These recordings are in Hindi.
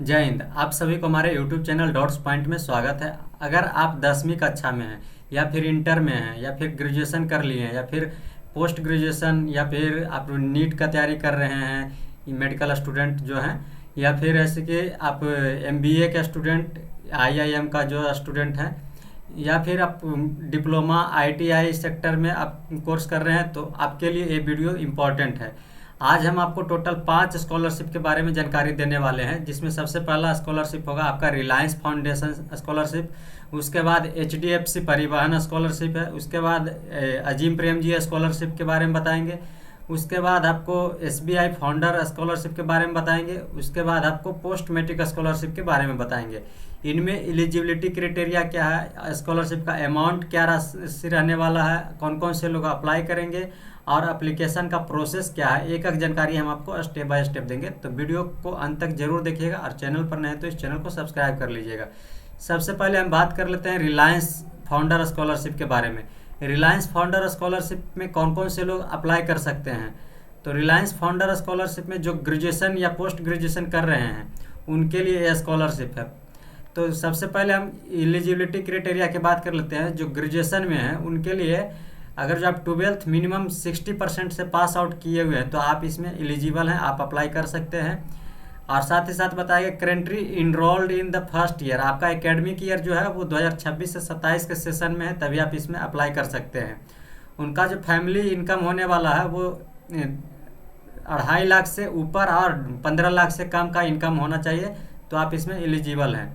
जय हिंद। आप सभी को हमारे YouTube चैनल डॉट्स पॉइंट में स्वागत है। अगर आप 10वीं कक्षा में हैं या फिर इंटर में हैं या फिर ग्रेजुएशन कर लिए हैं या फिर पोस्ट ग्रेजुएशन या फिर आप नीट का तैयारी कर रहे हैं, मेडिकल स्टूडेंट जो हैं, या फिर ऐसे कि आप MBA का स्टूडेंट, IIM का जो स्टूडेंट हैं, या फिर आप डिप्लोमा ITI सेक्टर में आप कोर्स कर रहे हैं, तो आपके लिए ये वीडियो इम्पॉर्टेंट है। आज हम आपको टोटल 5 स्कॉलरशिप के बारे में जानकारी देने वाले हैं, जिसमें सबसे पहला स्कॉलरशिप होगा आपका रिलायंस फाउंडेशन स्कॉलरशिप। उसके बाद HDFC परिवहन स्कॉलरशिप है। उसके बाद अजीम प्रेमजी स्कॉलरशिप के बारे में बताएंगे। उसके बाद आपको SBI फाउंडर स्कॉलरशिप के बारे में बताएंगे। उसके बाद आपको पोस्ट मैट्रिक स्कॉलरशिप के बारे में बताएंगे। इनमें एलिजिबिलिटी क्राइटेरिया क्या है, स्कॉलरशिप का अमाउंट क्या राशि रहने वाला है, कौन कौन से लोग अप्लाई करेंगे और एप्लीकेशन का प्रोसेस क्या है, एक एक जानकारी हम आपको स्टेप बाय स्टेप देंगे। तो वीडियो को अंत तक जरूर देखिएगा और चैनल पर नए तो इस चैनल को सब्सक्राइब कर लीजिएगा। सबसे पहले हम बात कर लेते हैं रिलायंस फाउंडर स्कॉलरशिप के बारे में। रिलायंस फाउंडर स्कॉलरशिप में कौन कौन से लोग अप्लाई कर सकते हैं? तो रिलायंस फाउंडर स्कॉलरशिप में जो ग्रेजुएशन या पोस्ट ग्रेजुएशन कर रहे हैं उनके लिए यह स्कॉलरशिप है। तो सबसे पहले हम एलिजिबिलिटी क्राइटेरिया की बात कर लेते हैं। जो ग्रेजुएशन में है उनके लिए अगर जो आप 12th मिनिमम 60% से पास आउट किए हुए हैं तो आप इसमें एलिजिबल हैं, आप अप्लाई कर सकते हैं। और साथ ही साथ बताया गया currently enrolled in the first year, आपका एकेडमिक ईयर जो है वो 2026 से 27 के सेशन में है, तभी आप इसमें अप्लाई कर सकते हैं। उनका जो फैमिली इनकम होने वाला है वो 2.5 लाख से ऊपर और 15 लाख से कम का इनकम होना चाहिए, तो आप इसमें एलिजिबल हैं।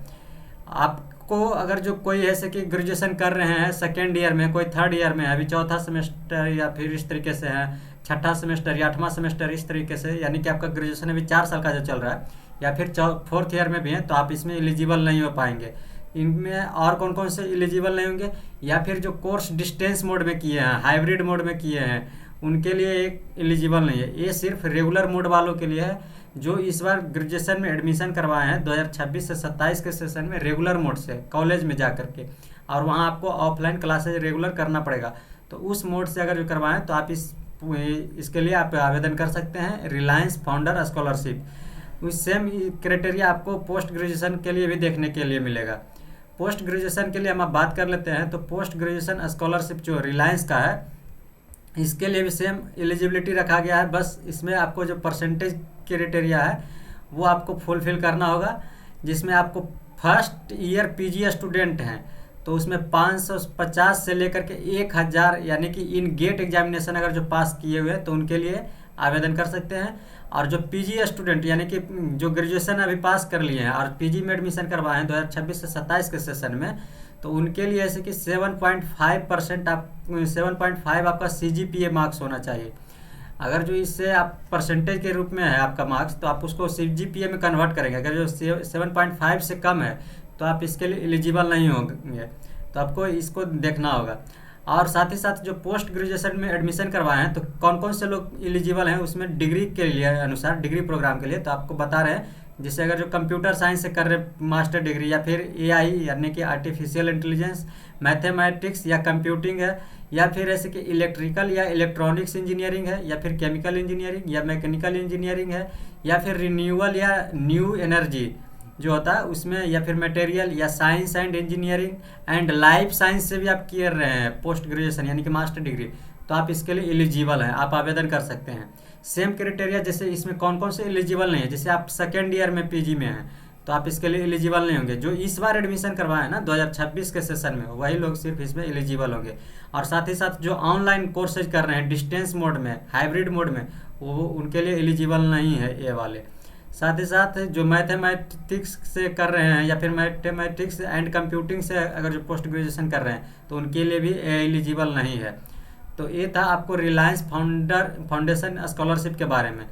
आपको अगर जो कोई ऐसे कि ग्रेजुएशन कर रहे हैं सेकेंड ईयर में, कोई थर्ड ईयर में है, अभी चौथा सेमेस्टर या फिर इस तरीके से है, छठा सेमेस्टर या 8वां सेमेस्टर इस तरीके से, यानी कि आपका ग्रेजुएशन अभी 4 साल का जो चल रहा है, या फिर फोर्थ ईयर में भी है, तो आप इसमें एलिजिबल नहीं हो पाएंगे। इनमें और कौन कौन से एलिजिबल नहीं होंगे? या फिर जो कोर्स डिस्टेंस मोड में किए हैं, हाइब्रिड मोड में किए हैं, उनके लिए एक एलिजिबल नहीं है। ये सिर्फ रेगुलर मोड वालों के लिए है जो इस बार ग्रेजुएशन में एडमिशन करवाए हैं 2026 से 27 के सेशन में रेगुलर मोड से कॉलेज में जा करके, और वहाँ आपको ऑफलाइन क्लासेज रेगुलर करना पड़ेगा। तो उस मोड से अगर जो करवाएं तो आप इसके लिए आप आवेदन कर सकते हैं रिलायंस फाउंडर स्कॉलरशिप। उस सेम क्राइटेरिया आपको पोस्ट ग्रेजुएशन के लिए भी देखने के लिए मिलेगा। पोस्ट ग्रेजुएशन के लिए हम अब बात कर लेते हैं। तो पोस्ट ग्रेजुएशन स्कॉलरशिप जो रिलायंस का है, इसके लिए भी सेम एलिजिबिलिटी रखा गया है, बस इसमें आपको जो परसेंटेज क्राइटेरिया है वो आपको फुलफिल करना होगा। जिसमें आपको फर्स्ट ईयर PG स्टूडेंट हैं तो उसमें 550 से लेकर के 1000, यानी कि इन गेट एग्जामिनेशन अगर जो पास किए हुए हैं तो उनके लिए आवेदन कर सकते हैं। और जो PG स्टूडेंट यानी कि जो ग्रेजुएशन अभी पास कर लिए हैं और PG में एडमिशन करवाए हैं 2026 से 27 के सेशन में, तो उनके लिए ऐसे कि 7.5% आप 7.5 आपका CGPA मार्क्स होना चाहिए। अगर जो इससे आप परसेंटेज के रूप में है आपका मार्क्स, तो आप उसको CGPA में कन्वर्ट करेंगे। अगर जो 7.5 से कम है तो आप इसके लिए एलिजिबल नहीं होंगे, तो आपको इसको देखना होगा। और साथ ही साथ जो पोस्ट ग्रेजुएशन में एडमिशन करवाए हैं तो कौन कौन से लोग एलिजिबल हैं उसमें डिग्री के लिए अनुसार, डिग्री प्रोग्राम के लिए तो आपको बता रहे हैं। जैसे अगर जो कंप्यूटर साइंस से कर रहे मास्टर डिग्री, या फिर AI यानी कि आर्टिफिशियल इंटेलिजेंस, मैथमेटिक्स या कंप्यूटिंग है, या फिर ऐसे कि इलेक्ट्रिकल या इलेक्ट्रॉनिक्स इंजीनियरिंग है, या फिर केमिकल इंजीनियरिंग या मैकेनिकल इंजीनियरिंग है, या फिर रिन्यूएबल या न्यू एनर्जी जो होता है उसमें, या फिर मटेरियल या science and engineering and life science से भी आप कर रहे हैं पोस्ट ग्रेजुएशन यानी कि मास्टर डिग्री, तो आप इसके लिए एलिजिबल हैं, आप आवेदन कर सकते हैं। सेम क्राइटेरिया जैसे इसमें कौन कौन से एलिजिबल नहीं है, जैसे आप सेकेंड ईयर में PG में हैं तो आप इसके लिए एलिजिबल नहीं होंगे। जो इस बार एडमिशन करवाए हैं ना 2026 के सेशन में, वही लोग सिर्फ इसमें एलिजिबल होंगे। और साथ ही साथ जो ऑनलाइन कोर्सेज कर रहे हैं डिस्टेंस मोड में, हाइब्रिड मोड में, वो उनके लिए एलिजिबल नहीं है ये वाले। साथ ही साथ जो मैथमेटिक्स से कर रहे हैं या फिर मैथमेटिक्स एंड कंप्यूटिंग से अगर जो पोस्ट ग्रेजुएशन कर रहे हैं तो उनके लिए भी एलिजिबल नहीं है। तो ये था आपको रिलायंस फाउंडेशन स्कॉलरशिप के बारे में।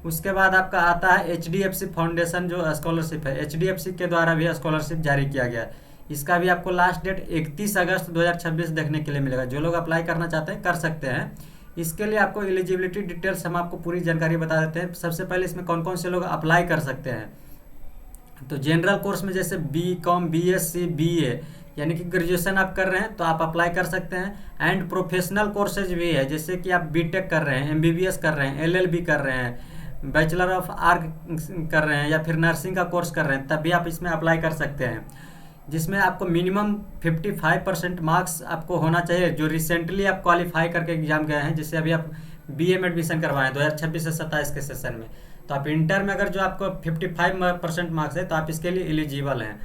उसके बाद आपका आता है HDFC फाउंडेशन जो स्कॉलरशिप है, HDFC के द्वारा भी स्कॉलरशिप जारी किया गया है। इसका भी आपको लास्ट डेट 31 अगस्त 2026 देखने के लिए मिलेगा। जो लोग अप्लाई करना चाहते हैं कर सकते हैं। इसके लिए आपको एलिजिबिलिटी डिटेल्स हम आपको पूरी जानकारी बता देते हैं। सबसे पहले इसमें कौन कौन से लोग अप्लाई कर सकते हैं। तो जनरल कोर्स में जैसे BCom, BSc, BA यानी कि ग्रेजुएशन आप कर रहे हैं तो आप अप्लाई कर सकते हैं। एंड प्रोफेशनल कोर्सेज भी है, जैसे कि आप BTech कर रहे हैं, MBBS कर रहे हैं, LLB कर रहे हैं, बैचलर ऑफ आर्ट कर रहे हैं या फिर नर्सिंग का कोर्स कर रहे हैं, तब भी आप इसमें अप्लाई कर सकते हैं, जिसमें आपको मिनिमम 55% मार्क्स आपको होना चाहिए, जो रिसेंटली आप क्वालिफाई करके एग्जाम गए हैं, जिससे अभी आप बीए में एडमिशन करवाएं 2026 से 27 के सेशन में। तो आप इंटर में अगर जो आपको 55% मार्क्स है तो आप इसके लिए एलिजिबल हैं।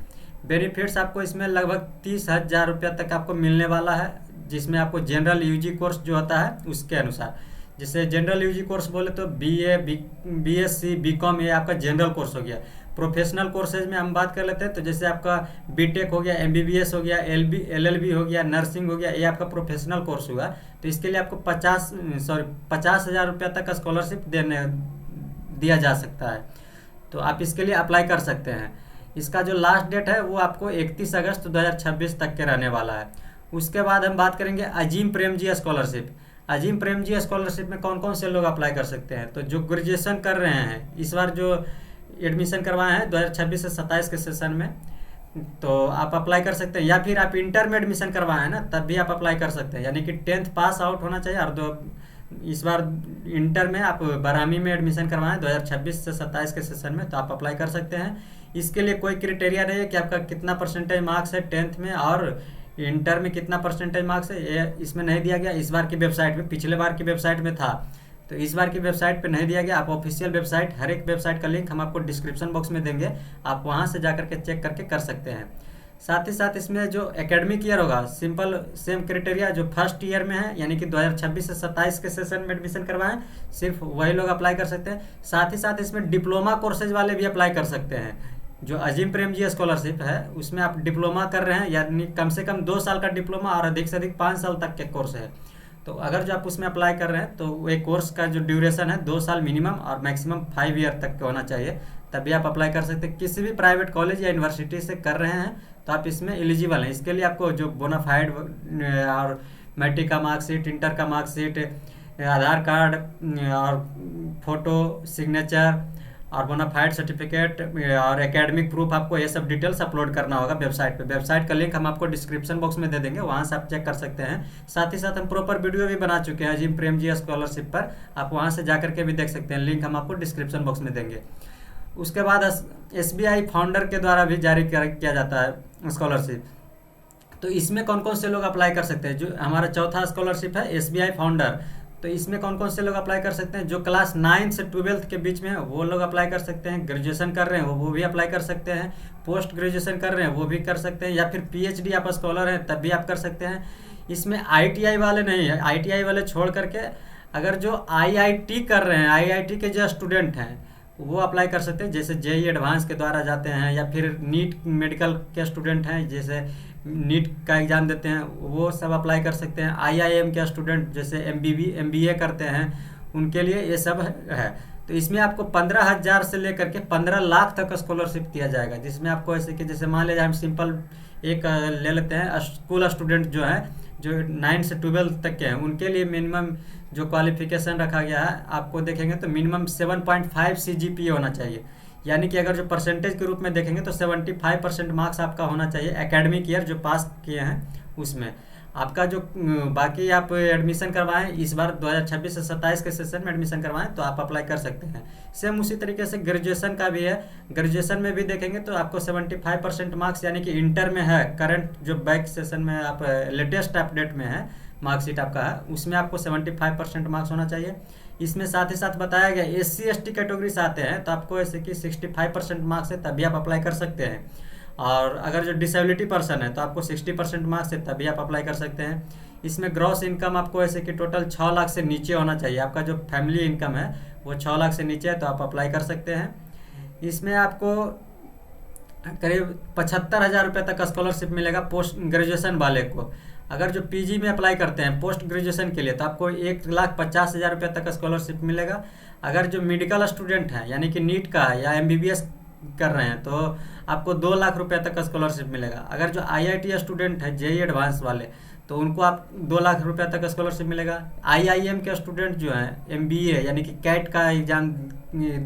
बेनिफिट्स आपको इसमें लगभग 30,000 रुपया तक आपको मिलने वाला है, जिसमें आपको जनरल यूजी कोर्स जो होता है उसके अनुसार, जैसे जनरल यूजी कोर्स बोले तो बीए, बीएससी, बीकॉम, ये आपका जनरल कोर्स हो गया। प्रोफेशनल कोर्सेज में हम बात कर लेते हैं तो जैसे आपका बीटेक हो गया, एमबीबीएस हो गया, एलएलबी हो गया, नर्सिंग हो गया, ये आपका प्रोफेशनल कोर्स हुआ। तो इसके लिए आपको 50,000 रुपया तक का स्कॉलरशिप दिया जा सकता है, तो आप इसके लिए अप्लाई कर सकते हैं। इसका जो लास्ट डेट है वो आपको 31 अगस्त 2026 तक के रहने वाला है। उसके बाद हम बात करेंगे अजीम प्रेमजी स्कॉलरशिप। अजीम प्रेमजी स्कॉलरशिप में कौन कौन से लोग अप्लाई कर सकते हैं? तो जो ग्रेजुएशन कर रहे हैं, इस बार जो एडमिशन करवाए हैं 2026 से 27 के सेशन में, तो आप अप्लाई कर सकते हैं। या फिर आप इंटर में एडमिशन करवाए हैं ना, तब भी आप अप्लाई कर सकते हैं, यानी कि 10th पास आउट होना चाहिए। और इस बार इंटर में आप बरामी में एडमिशन करवाएं 2026 से 27 के सेशन में, तो आप अप्लाई कर सकते हैं। इसके लिए कोई क्राइटेरिया नहीं है कि आपका कितना परसेंटेज मार्क्स है 10th में और इंटर में कितना परसेंटेज मार्क्स है, ये इसमें नहीं दिया गया इस बार की वेबसाइट में। पिछले बार की वेबसाइट में था, तो इस बार की वेबसाइट पे नहीं दिया गया। आप ऑफिशियल वेबसाइट, हर एक वेबसाइट का लिंक हम आपको डिस्क्रिप्शन बॉक्स में देंगे, आप वहाँ से जा करके चेक करके कर सकते हैं। साथ ही साथ इसमें जो एकेडमिक ईयर होगा, सिंपल सेम क्राइटेरिया जो फर्स्ट ईयर में है, यानी कि 2026 से 27 के सेशन में एडमिशन करवाएं, सिर्फ वही लोग अप्लाई कर सकते हैं। साथ ही साथ इसमें डिप्लोमा कोर्सेज वाले भी अप्लाई कर सकते हैं। जो अजीम प्रेमजी स्कॉलरशिप है उसमें आप डिप्लोमा कर रहे हैं, यानी कम से कम 2 साल का डिप्लोमा और अधिक से अधिक 5 साल तक के कोर्स है। तो अगर जो आप उसमें अप्लाई कर रहे हैं तो एक कोर्स का जो ड्यूरेशन है 2 साल मिनिमम और मैक्सिमम 5 ईयर तक का होना चाहिए, तभी आप अप्लाई कर सकते हैं। किसी भी प्राइवेट कॉलेज या यूनिवर्सिटी से कर रहे हैं तो आप इसमें एलिजिबल हैं। इसके लिए आपको जो बोनाफाइड और मैट्रिक का मार्कशीट, इंटर का मार्कशीट, आधार कार्ड और फोटो, सिग्नेचर और बोनाफाइड सर्टिफिकेट और एकेडमिक प्रूफ, आपको ये सब डिटेल्स अपलोड करना होगा वेबसाइट पे। वेबसाइट का लिंक हम आपको डिस्क्रिप्शन बॉक्स में दे देंगे, वहाँ से आप चेक कर सकते हैं। साथ ही साथ हम प्रॉपर वीडियो भी बना चुके हैं अजीम प्रेमजी स्कॉलरशिप पर, आप वहाँ से जा करके भी देख सकते हैं, लिंक हम आपको डिस्क्रिप्शन बॉक्स में देंगे। उसके बाद SBI फाउंडर के द्वारा भी जारी किया जाता है स्कॉलरशिप। तो इसमें कौन कौन से लोग अप्लाई कर सकते हैं? जो हमारा चौथा स्कॉलरशिप है SBI फाउंडर, तो इसमें कौन कौन से लोग अप्लाई कर सकते हैं? जो क्लास 9 से 12th के बीच में है वो लोग अप्लाई कर सकते हैं। ग्रेजुएशन कर रहे हैं वो भी अप्लाई कर सकते हैं। पोस्ट ग्रेजुएशन कर रहे हैं वो भी कर सकते हैं, या फिर PhD आप स्कॉलर हैं तब भी आप कर सकते हैं। इसमें ITI वाले नहीं है, ITI वाले छोड़ करके अगर जो IIT कर रहे हैं, IIT के जो स्टूडेंट हैं वो अप्लाई कर सकते हैं, जैसे JEE एडवांस के द्वारा जाते हैं, या फिर नीट मेडिकल के स्टूडेंट हैं, जैसे नीट का एग्ज़ाम देते हैं, वो सब अप्लाई कर सकते हैं। IIM के स्टूडेंट जैसे MBA करते हैं, उनके लिए ये सब है। तो इसमें आपको 15,000 से लेकर के 15 लाख तक स्कॉलरशिप दिया जाएगा, जिसमें आपको ऐसे कि जैसे मान लीजिए हम सिंपल एक ले लेते हैं, स्कूल स्टूडेंट जो है जो 9 से 12 तक के हैं, उनके लिए मिनिमम जो क्वालिफिकेशन रखा गया है आपको देखेंगे तो मिनिमम 7.5 CGPA होना चाहिए, यानी कि अगर जो परसेंटेज के रूप में देखेंगे तो 75% मार्क्स आपका होना चाहिए एकेडमिक ईयर जो पास किए हैं उसमें। आपका जो बाकी आप एडमिशन करवाएं इस बार 2026 से 27 के सेशन में एडमिशन करवाएं तो आप अप्लाई कर सकते हैं। सेम उसी तरीके से ग्रेजुएशन का भी है। ग्रेजुएशन में भी देखेंगे तो आपको 75% मार्क्स, यानी कि इंटर में है करंट जो बैक सेशन में आप लेटेस्ट अपडेट में है मार्कशीट आपका है, उसमें आपको 75% मार्क्स होना चाहिए। इसमें साथ ही साथ बताया गया SC ST कैटेगरी से आते हैं तो आपको ऐसे कि 65% मार्क्स है तभी आप अप्लाई कर सकते हैं। और अगर जो डिसेबिलिटी पर्सन है तो आपको 60% मार्क्स है तभी आप अप्लाई कर सकते हैं। इसमें ग्रॉस इनकम आपको ऐसे कि टोटल 6 लाख से नीचे होना चाहिए। आपका जो फैमिली इनकम है वो 6 लाख से नीचे है तो आप अप्लाई कर सकते हैं। इसमें आपको करीब 75,000 रुपये तक स्कॉलरशिप मिलेगा पोस्ट ग्रेजुएशन वाले को। अगर जो PG में अप्लाई करते हैं पोस्ट ग्रेजुएशन के लिए तो आपको 1,50,000 रुपये तक स्कॉलरशिप मिलेगा। अगर जो मेडिकल स्टूडेंट हैं यानी कि नीट का है या MBBS कर रहे हैं तो आपको 2 लाख रुपये तक स्कॉलरशिप मिलेगा। अगर जो IIT स्टूडेंट है JEE एडवांस वाले तो उनको आप 2 लाख रुपये तक स्कॉलरशिप मिलेगा। IIM के स्टूडेंट जो हैं MBA यानी कि कैट का एग्ज़ाम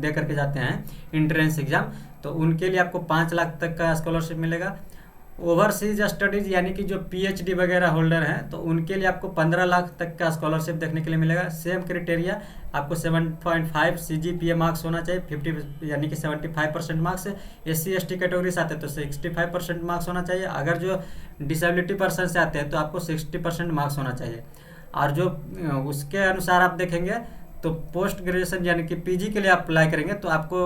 दे करके जाते हैं, इंट्रेंस एग्ज़ाम, तो उनके लिए आपको 5 लाख तक का स्कॉलरशिप मिलेगा। ओवरसीज स्टडीज यानी कि जो पीएचडी वगैरह होल्डर हैं तो उनके लिए आपको 15 लाख तक का स्कॉलरशिप देखने के लिए मिलेगा। सेम क्राइटेरिया, आपको 7.5 सीजीपीए मार्क्स होना चाहिए, 50 यानी कि 75% मार्क्स। एससी एसटी कैटेगरी से आते हैं तो 65% मार्क्स होना चाहिए। अगर जो डिसेबिलिटी पर्सन से आते हैं तो आपको 60% मार्क्स होना चाहिए। और जो उसके अनुसार आप देखेंगे तो पोस्ट ग्रेजुएशन यानी कि पीजी के लिए आप अप्लाई करेंगे तो आपको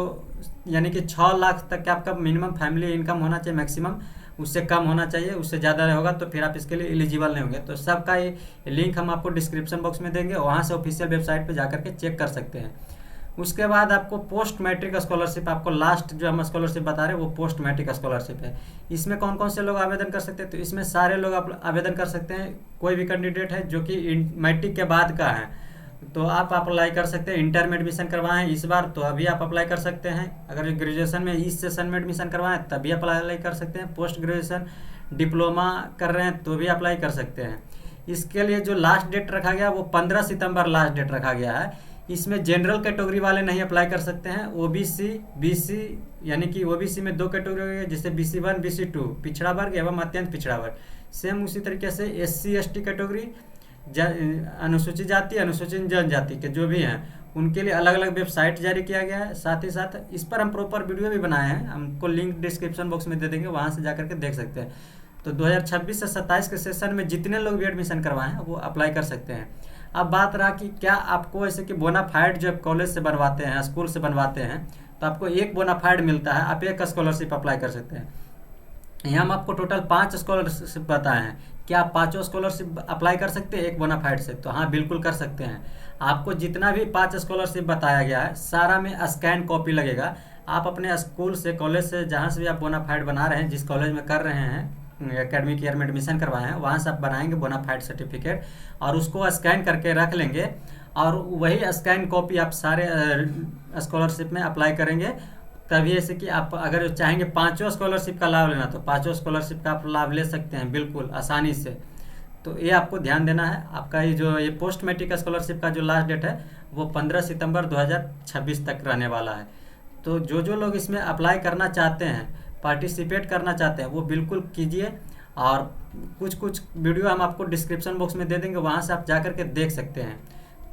यानी कि 6 लाख तक का आपका मिनिमम फैमिली इनकम होना चाहिए मैक्सिमम, उससे कम होना चाहिए। उससे ज़्यादा होगा तो फिर आप इसके लिए एलिजिबल नहीं होंगे। तो सबका ये लिंक हम आपको डिस्क्रिप्शन बॉक्स में देंगे, वहाँ से ऑफिशियल वेबसाइट पे जाकर के चेक कर सकते हैं। उसके बाद आपको पोस्ट मैट्रिक स्कॉलरशिप, आपको लास्ट जो हम स्कॉलरशिप बता रहे हैं वो पोस्ट मैट्रिक स्कॉलरशिप है। इसमें कौन कौन से लोग आवेदन कर सकते हैं? तो इसमें सारे लोग आप आवेदन कर सकते हैं। कोई भी कैंडिडेट है जो कि मैट्रिक के बाद का है तो आप अप्लाई कर सकते हैं। इंटर में एडमिशन करवाएं इस बार तो अभी आप अप्लाई कर सकते हैं। अगर ग्रेजुएशन में इस सेशन में एडमिशन करवाएं तभी अप्लाई कर सकते हैं। पोस्ट ग्रेजुएशन डिप्लोमा कर रहे हैं तो भी अप्लाई कर सकते हैं। इसके लिए जो लास्ट डेट रखा गया वो 15 सितंबर लास्ट डेट रखा गया है। इसमें जनरल कैटेगरी वाले नहीं अप्लाई कर सकते हैं। ओबीसी, बीसी यानी कि ओबीसी में 2 कैटेगरी है जैसे BC1 BC2 पिछड़ा वर्ग एवं अत्यंत पिछड़ा वर्ग। सेम उसी तरीके से SC ST कैटेगरी, अनुसूचित जाति अनुसूचित जनजाति के जो भी हैं उनके लिए अलग अलग वेबसाइट जारी किया गया है। साथ ही साथ इस पर हम प्रॉपर वीडियो भी बनाए हैं, हमको लिंक डिस्क्रिप्शन बॉक्स में दे देंगे, वहाँ से जाकर के देख सकते हैं। तो 2026 से 27 के सेशन में जितने लोग भी एडमिशन करवाएं वो अप्लाई कर सकते हैं। अब बात रहा कि क्या आपको ऐसे कि बोनाफाइड जब कॉलेज से बनवाते हैं, स्कूल से बनवाते हैं तो आपको एक बोनाफाइड मिलता है, आप एक स्कॉलरशिप अप्लाई कर सकते हैं। यहाँ हम आपको टोटल 5 स्कॉलरशिप बताए हैं। क्या आप 5 स्कॉलरशिप अप्लाई कर सकते हैं एक बोनाफाइड से? तो हाँ, बिल्कुल कर सकते हैं। आपको जितना भी 5 स्कॉलरशिप बताया गया है सारा में स्कैन कॉपी लगेगा। आप अपने स्कूल से, कॉलेज से, जहाँ से भी आप बोनाफाइड बना रहे हैं, जिस कॉलेज में कर रहे हैं, एकेडमिक ईयर में एडमिशन करवाए हैं, वहाँ से आप बनाएंगे बोनाफाइड सर्टिफिकेट और उसको स्कैन करके रख लेंगे और वही स्कैन कॉपी आप सारे स्कॉलरशिप में अप्लाई करेंगे। तभी ऐसे कि आप अगर चाहेंगे 5 स्कॉलरशिप का लाभ लेना तो 5 स्कॉलरशिप का आप लाभ ले सकते हैं बिल्कुल आसानी से। तो ये आपको ध्यान देना है। आपका ये पोस्ट मैट्रिक स्कॉलरशिप का जो लास्ट डेट है वो 15 सितंबर 2026 तक रहने वाला है। तो जो लोग इसमें अप्लाई करना चाहते हैं, पार्टिसिपेट करना चाहते हैं, वो बिल्कुल कीजिए। और कुछ वीडियो हम आपको डिस्क्रिप्शन बॉक्स में दे देंगे, वहाँ से आप जा कर के देख सकते हैं।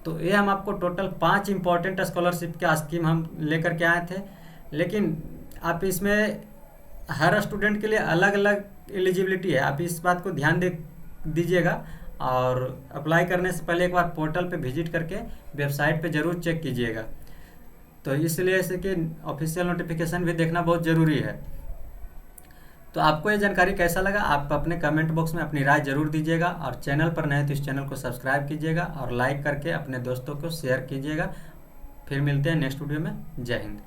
तो ये हम आपको टोटल 5 इंपॉर्टेंट स्कॉलरशिप का स्कीम हम लेकर के आए थे। लेकिन आप इसमें हर स्टूडेंट के लिए अलग अलग एलिजिबिलिटी है, आप इस बात को ध्यान दीजिएगा। और अप्लाई करने से पहले एक बार पोर्टल पे विजिट करके वेबसाइट पे ज़रूर चेक कीजिएगा। तो इसलिए ऐसे कि ऑफिशियल नोटिफिकेशन भी देखना बहुत ज़रूरी है। तो आपको ये जानकारी कैसा लगा आप अपने कमेंट बॉक्स में अपनी राय जरूर दीजिएगा। और चैनल पर नए तो इस चैनल को सब्सक्राइब कीजिएगा और लाइक करके अपने दोस्तों को शेयर कीजिएगा। फिर मिलते हैं नेक्स्ट वीडियो में। जय हिंद।